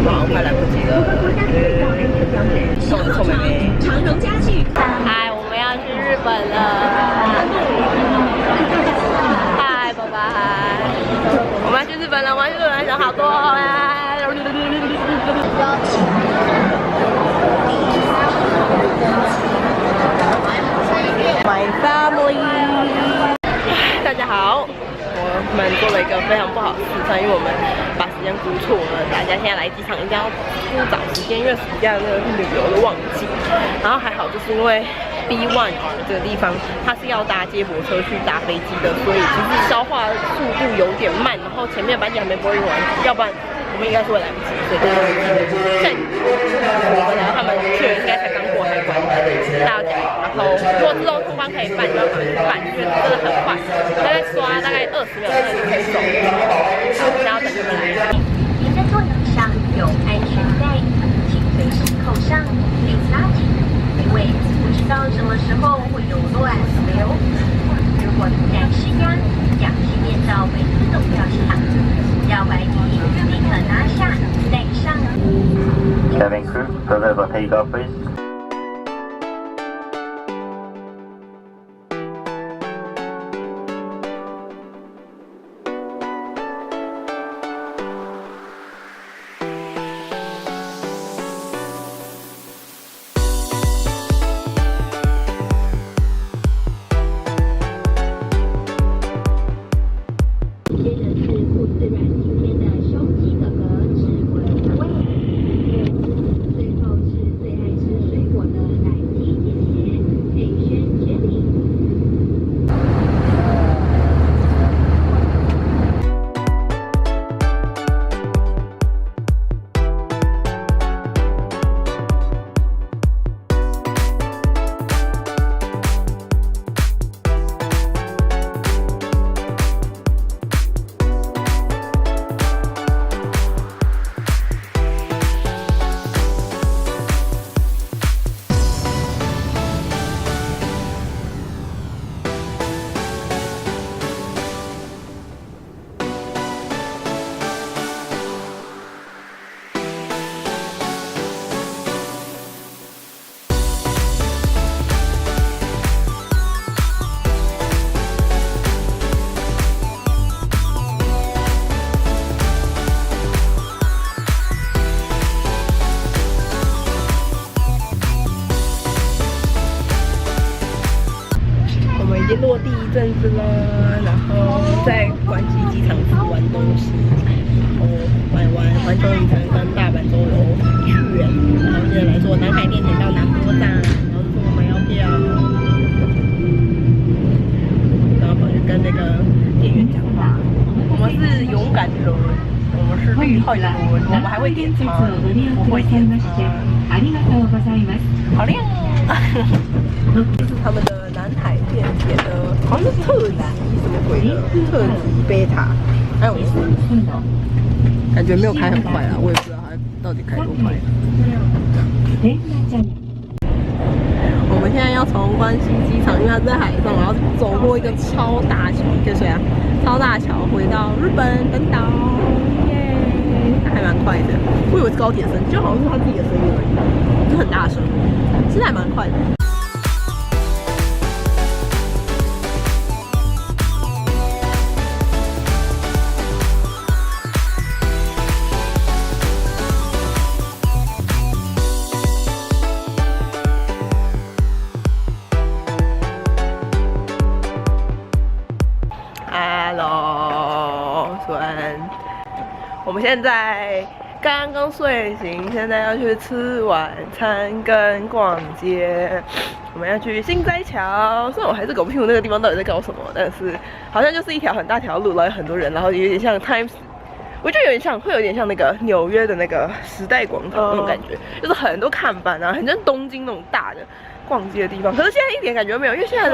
们好像快来不及了。臭妹妹，长荣家具。嗨，我们要去日本了。嗨，拜拜。我们要去日本了，我们要去日本想好多啊。My family， 大家好，我们做了一个非常不好的事情，因为我们把时间估错了。大家现在来机场一定要估早时间，因为暑假那个是旅游的旺季。然后还好，就是因为 B1 这个地方它是要搭接驳车去搭飞机的，所以其实消化速度有点慢。然后前面班机还没播音完，要不然我们应该是会来不及。所以现在他们确认应该才刚过海关，大家加油。然后如果自动通关可以办，就要赶快去办，因为真的很快，大概刷大概20秒就可以走。好，现在要等他们来。您的座椅上有安全带，请随时扣上并拉紧，因为不知道什么时候会有乱流。如果突然失压，氧气面罩会自动掉下，要怀疑立刻拿下戴上。Cabin crew, prepare for takeoff, please.已经落地一阵子了，然后在关西机场吃完东西，然后买完环球影城跟大阪周游券，然后现在来坐南海电铁到南波站，然后我们要票，然后跑去跟那个店员讲话。我们是勇敢的人，我们是厉害的人，我们还会点餐，不会点餐。好亮！这是他们的南海电铁的，好像是特级什么鬼的特级贝塔，还有感觉没有开很快啊，我也不知道它到底开多快。我们现在要从关西机场，因为它在海上，然后走过一个超大桥，可以睡啊，超大桥回到日本本岛，耶，还蛮快的。我以为是高铁声，就好像是他自己的声音而已，就很大声，其实还蛮快的。Hello， 我们现在刚刚睡醒，现在要去吃晚餐跟逛街。我们要去新斋桥，虽然我还是搞不清楚那个地方到底在搞什么，但是好像就是一条很大条路，然后有很多人，然后有点像 Times， 我觉得有点像，会有点像那个纽约的那个时代广场那种感觉，就是很多看板啊，很像东京那种大的逛街的地方。可是现在一点感觉没有，因为现在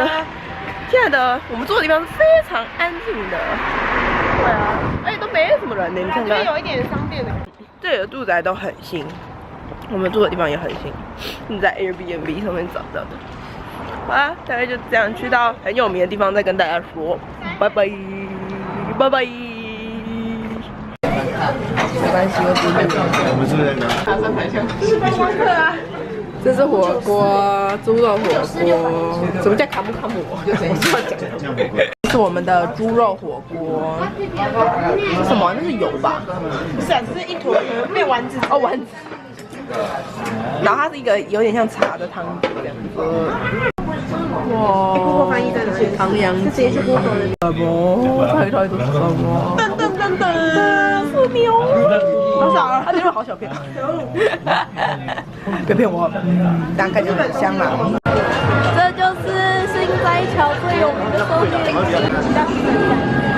的我们住的地方是非常安静的，对啊，而且都没什么人呢，你看看，有一点商店的感觉。这里的住宅都很新，我们住的地方也很新，是在 Airbnb 上面找到的。好啦，大概就这样，去到很有名的地方再跟大家说，拜拜，拜拜。没关系，我只是我们是不是在哪？爬山才像是观光客啊。这是火锅，猪肉火锅。什么叫卡姆卡姆？就等一下讲。这是我们的猪肉火锅。是什么？那是油吧？不是啊，只是一坨面丸子。哦，丸子。然后它是一个有点像茶的汤底这样子。哇！翻译在哪里？唐扬鸡。什么？猜猜都是什么？噔噔噔噔，是牛。好少啊！它牛肉好小片。别骗我，这样看起来很香嘛。这就是新斋桥最有名的寿司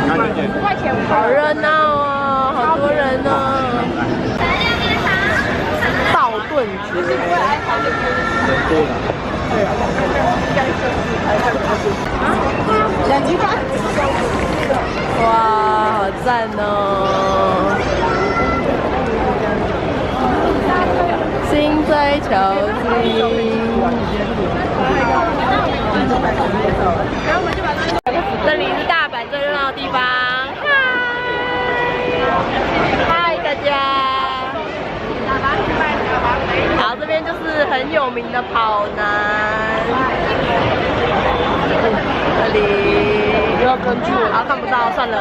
5块钱，好热闹哦，好多人哦。道顿崛。2斤半。哇，好赞哦！新斋桥筋。这里是大阪最热闹的地方。嗨，大家。好，这边就是很有名的跑男。这里要根据我，看不到，算了。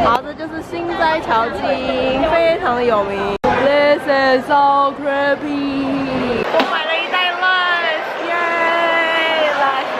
好，这就是新斋桥筋，非常的有名。This is so creepy。我买了一袋lunch，耶！lunch。